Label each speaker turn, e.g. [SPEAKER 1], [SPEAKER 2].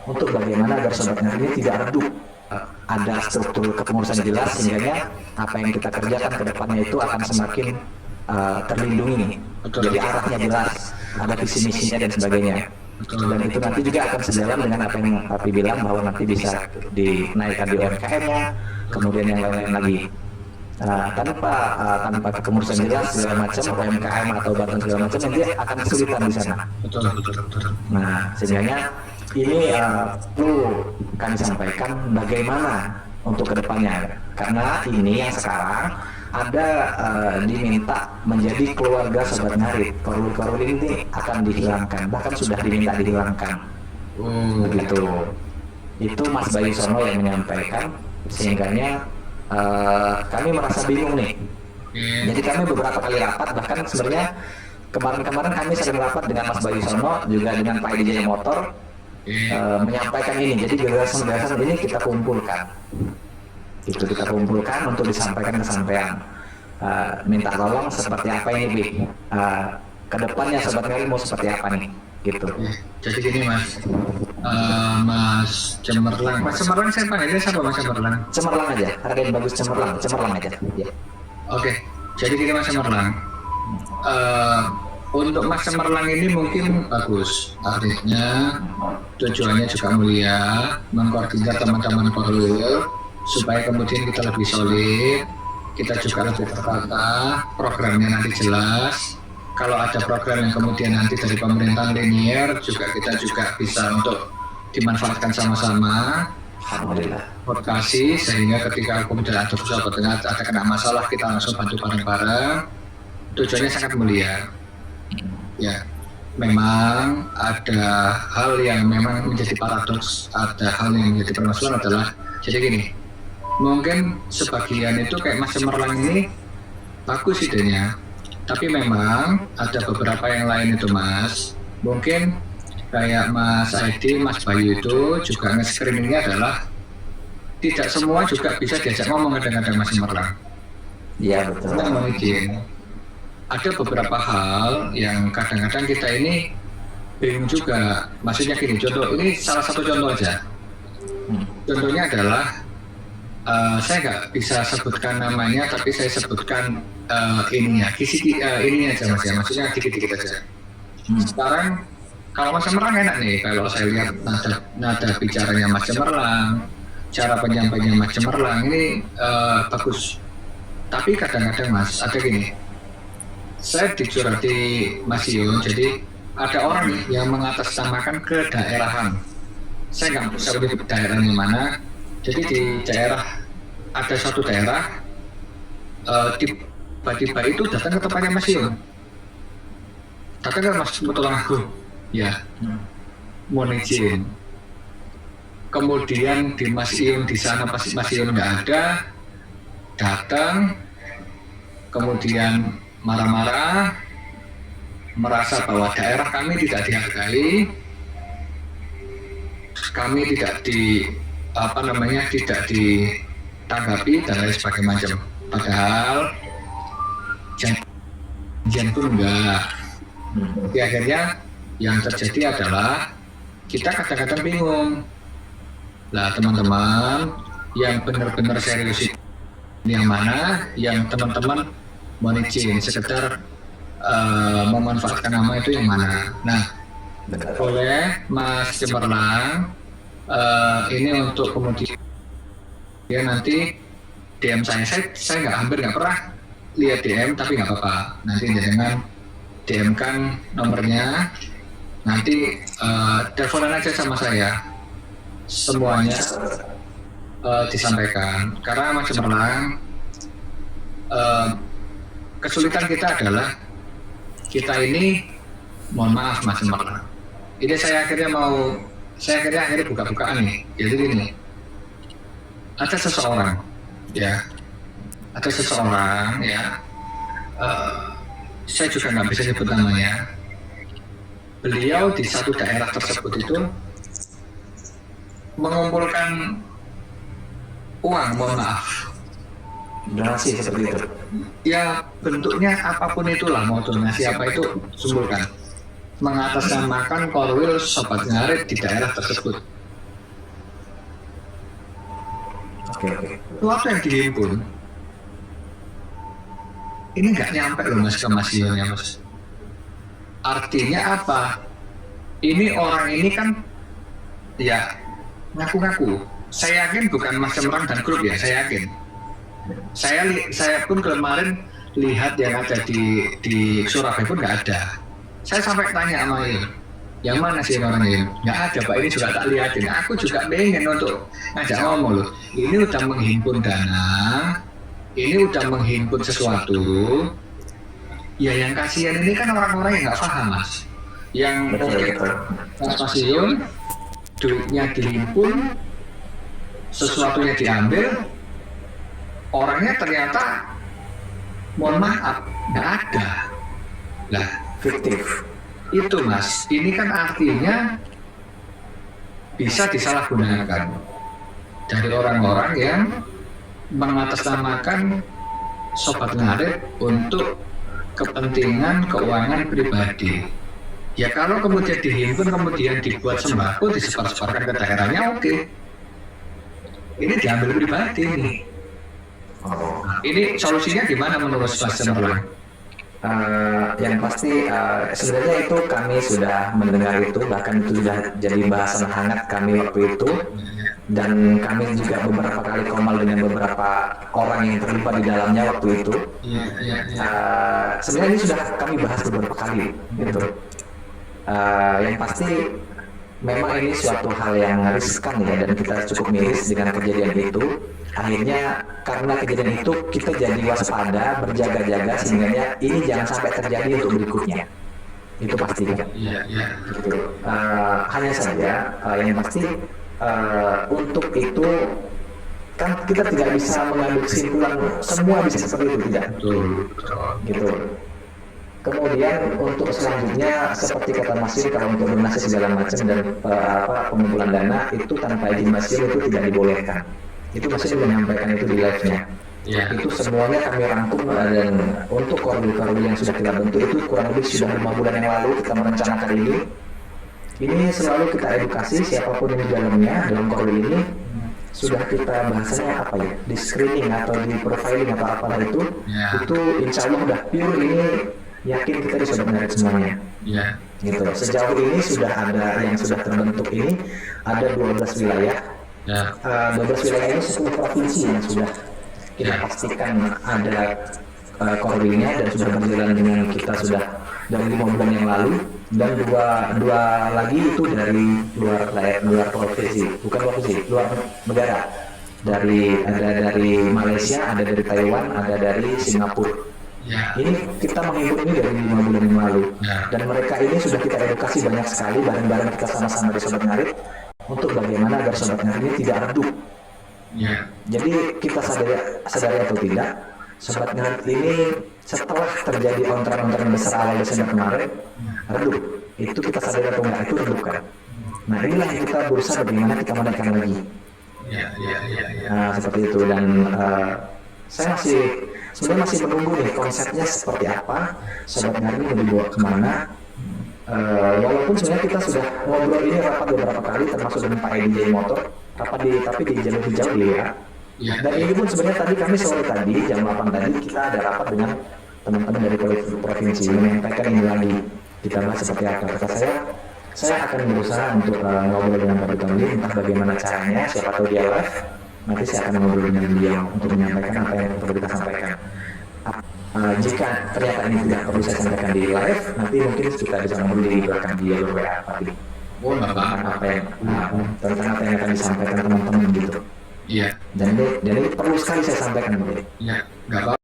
[SPEAKER 1] untuk bagaimana agar sobat ngarit ini tidak redup, ada struktur kepengurusan jelas sehingga apa yang kita kerjakan ke depannya itu akan semakin terlindungi nih. Jadi arahnya jelas, ada visi misinya dan sebagainya. Dan itu nanti juga akan sejalan dengan apa yang Papi bilang bahwa nanti bisa dinaikkan di UMKM-nya, kemudian yang lain-lain lagi. Tanpa kepengurusan jelas segala macam UMKM atau bantuan segala macam nanti akan kesulitan di sana.
[SPEAKER 2] Betul.
[SPEAKER 1] Nah, sehingga ini perlu kami sampaikan bagaimana untuk kedepannya, karena ini yang sekarang ada diminta menjadi keluarga sobat ngarit. Korwil ini akan dihilangkan, bahkan sudah diminta dihilangkan. Begitu. Itu Mas Bayu Sono yang menyampaikan, sehingganya kami merasa bingung nih. Jadi kami beberapa kali rapat, bahkan sebenarnya kemarin kami sering rapat dengan Mas Bayu Sono juga dengan Pak Edi Motor menyampaikan ini. Jadi gagasan-gagasan ini kita kumpulkan. Itu kita kumpulkan untuk disampaikan ke sampean. Minta tolong seperti apa ini, Bi? Kedepannya sobat ngarit mau seperti apa nih? Gitu.
[SPEAKER 2] Jadi gini Mas, Mas Cemerlang. Mas Cemerlang saya panggilnya siapa Mas Cemerlang?
[SPEAKER 1] Cemerlang aja, Raden Bagus Cemerlang aja. Ya.
[SPEAKER 2] Oke, jadi gini Mas Cemerlang. Untuk Mas Cemerlang ini mungkin bagus, artinya tujuannya juga mulia, mengkoordinir teman-teman Korwil supaya kemudian kita lebih solid, kita juga lebih tertata, programnya nanti jelas. Kalau ada program yang kemudian nanti dari pemerintahan linear juga kita juga bisa untuk dimanfaatkan sama-sama.
[SPEAKER 1] Alhamdulillah.
[SPEAKER 2] Advokasi sehingga ketika kemudian ada kena masalah kita langsung bantu bareng-bareng. Tujuannya sangat mulia. Ya, memang ada hal yang memang menjadi paradoks, ada hal yang menjadi permasalahan adalah jadi gini. Mungkin sebagian itu kayak Mas Cemerlang ini bagus idenya, tapi memang ada beberapa yang lain itu Mas. Mungkin kayak Mas Aidi, Mas Bayu itu juga nge-screeningnya adalah tidak semua juga bisa diajak ngomong kadang-kadang Mas Cemerlang.
[SPEAKER 1] Iya betul.
[SPEAKER 2] Kita mohon izin. Ada beberapa hal yang kadang-kadang kita ini bingung juga. Maksudnya gini, contoh ini salah satu contoh aja. Contohnya adalah saya nggak bisa sebutkan namanya, tapi saya sebutkan ininya aja Mas ya, maksudnya dikit-dikit aja. Sekarang kalau Mas Cemerlang enak nih, kalau saya lihat nada bicaranya Mas Cemerlang, cara penyampaiannya Mas Cemerlang ini bagus. Tapi kadang-kadang Mas ada gini, saya dicurhati Mas Yun, jadi ada orang yang mengatasnamakan kedaerahan. Saya nggak bisa menyebut daerahnya mana. Jadi di daerah ada satu daerah tiba-tiba itu datang ke tempatnya Mas Yun. Datang ke Mas Tulungagung, ya, mohon izin. Kemudian di Mas Yun di sana pas Mas Yun nggak ada, datang, kemudian marah-marah, merasa bahwa daerah kami tidak dihargai, kami tidak tidak ditanggapi dan lain sebagainya macam. Padahal janjian pun enggak. Di akhirnya yang terjadi adalah kita kadang-kadang bingung. Lah teman-teman yang benar-benar serius ini yang mana, yang teman-teman mohon izin sekedar memanfaatkan nama itu yang mana. Nah, boleh Mas Cemerlang ini untuk kemudian nanti DM saya hampir nggak pernah lihat DM, tapi nggak apa-apa, nanti jangan DM kan nomornya, nanti teleponan aja sama saya, semuanya disampaikan. Karena Mas Cemerlang kesulitan kita adalah kita ini, mohon maaf Mas Cemerlang, ini saya akhirnya buka-bukaan nih. Jadi gini, ada seseorang ya, saya juga nggak bisa sebut namanya. Beliau di satu daerah tersebut itu mengumpulkan uang, mohon maaf,
[SPEAKER 1] donasi seperti itu.
[SPEAKER 2] ya bentuknya apapun itulah, mau donasi apa itu simpulkan, mengatasnamakan Korwil Sobat Ngarit di daerah tersebut.
[SPEAKER 1] Oke.
[SPEAKER 2] Sesuatu yang dihimpun ini nggak nyampe loh mas ke Mas Ion ya mas. Artinya apa? Ini orang ini kan ya ngaku-ngaku. Saya yakin bukan Mas Cemrang dan grup ya, saya yakin. Saya pun kemarin lihat yang ada di Surabaya pun nggak ada. Saya sampai tanya sama ini, yang mana sih orang ini? Nggak ada Pak, ini juga tak lihatin. Aku juga pengen untuk ngajak ngomong loh. Ini udah menghimpun dana, ini udah menghimpun sesuatu. Ya yang kasihan ini kan orang-orang yang nggak paham mas. Yang Mas Ion duitnya dihimpun, sesuatunya diambil, orangnya ternyata mohon maaf nggak ada. Lah
[SPEAKER 1] Fiktif.
[SPEAKER 2] itu mas, ini kan artinya bisa disalahgunakan dari orang-orang yang mengatasnamakan sobat ngarit untuk kepentingan keuangan pribadi. Ya kalau kemudian dihimpun, kemudian dibuat sembako, disebar-sebarkan ke daerahnya, oke. Ini diambil pribadi nih.
[SPEAKER 1] Oh.
[SPEAKER 2] Ini solusinya gimana menurut Mas Cemrang?
[SPEAKER 1] Yang pasti sebenarnya itu kami sudah mendengar itu, bahkan itu sudah jadi bahasan hangat kami waktu itu, dan kami juga beberapa kali komal dengan beberapa orang yang terlibat di dalamnya waktu itu. Sebenarnya ini sudah kami bahas beberapa kali gitu. Yang pasti memang ini suatu hal yang riskan ya, dan kita cukup miris dengan kejadian itu. Akhirnya karena kejadian itu kita jadi waspada, berjaga-jaga sehingga ini jangan sampai terjadi untuk berikutnya. Itu pasti kan. Gitu. Hanya saja yang pasti untuk itu kan kita tidak bisa mengambil kesimpulan semua bisa seperti itu, tidak. Gitu. Kemudian untuk selanjutnya seperti kata Mas Yun, kalau untuk donasi segala macam dan pengumpulan dana itu tanpa izin Mas Yun itu tidak dibolehkan. Itu Mas Yun menyampaikan itu di live-nya. Itu semuanya kami rangkum, dan untuk korwil-korwil yang sudah kita bentuk itu kurang lebih sudah 5 bulan yang lalu kita merencanakan ini. Ini selalu kita edukasi siapapun yang di dalamnya dalam korwil ini. Sudah kita bahasanya apa ya, di screening atau di profiling atau apalah itu insya Allah udah pure, ini yakin kita di Sobat Ngarit semuanya. Gitu. Sejauh ini sudah ada yang sudah terbentuk ini ada 12 wilayah. 12 wilayah ini 10 provinsi yang sudah kita pastikan ada korwilnya dan sudah berjalan dengan kita sudah dari 5 bulan yang lalu, dan dua lagi itu dari luar provinsi, bukan provinsi, luar negara. Ada dari Malaysia, ada dari Taiwan, ada dari Singapura. Ini kita menghimpun ini dari 5 bulan yang lalu, dan mereka ini sudah kita edukasi banyak sekali, bareng-bareng kita sama-sama di Sobat Ngarit untuk bagaimana agar Sobat Ngarit ini tidak redup. Jadi kita sadari atau tidak, Sobat Ngarit ini setelah terjadi ontran-ontran besar awal Desember kemarin redup. Itu kita sadari atau enggak, itu redup kan. Nah inilah yang kita berusaha bagaimana kita menaikkan lagi. Nah seperti itu, dan saya sebenarnya masih menunggu nih konsepnya seperti apa, Sobat Ngarit ini mau dibawa kemana. Walaupun sebenarnya kita sudah ngobrol ini rapat beberapa kali, termasuk dengan Pak Edi Jaya Motor, tapi di jalur hijau di WA. Dan ini pun sebenarnya tadi kami sore tadi jam 8 tadi kita ada rapat dengan teman-teman dari provinsi menyampaikan ini lagi, kita bahas seperti apa. Kata saya akan berusaha untuk ngobrol dengan Pak Tony, entah bagaimana caranya, siapa tahu dia live, nanti saya akan ngobrol dengan beliau untuk menyampaikan apa yang perlu kita sampaikan. Jika ternyata ini tidak perlu saya sampaikan di live, nanti mungkin kita bisa ngobrol di belakang di jalur WA tadi. Tentang apa yang akan disampaikan teman-teman gitu. Dan ini perlu sekali saya sampaikan.
[SPEAKER 2] Nggak apa-apa.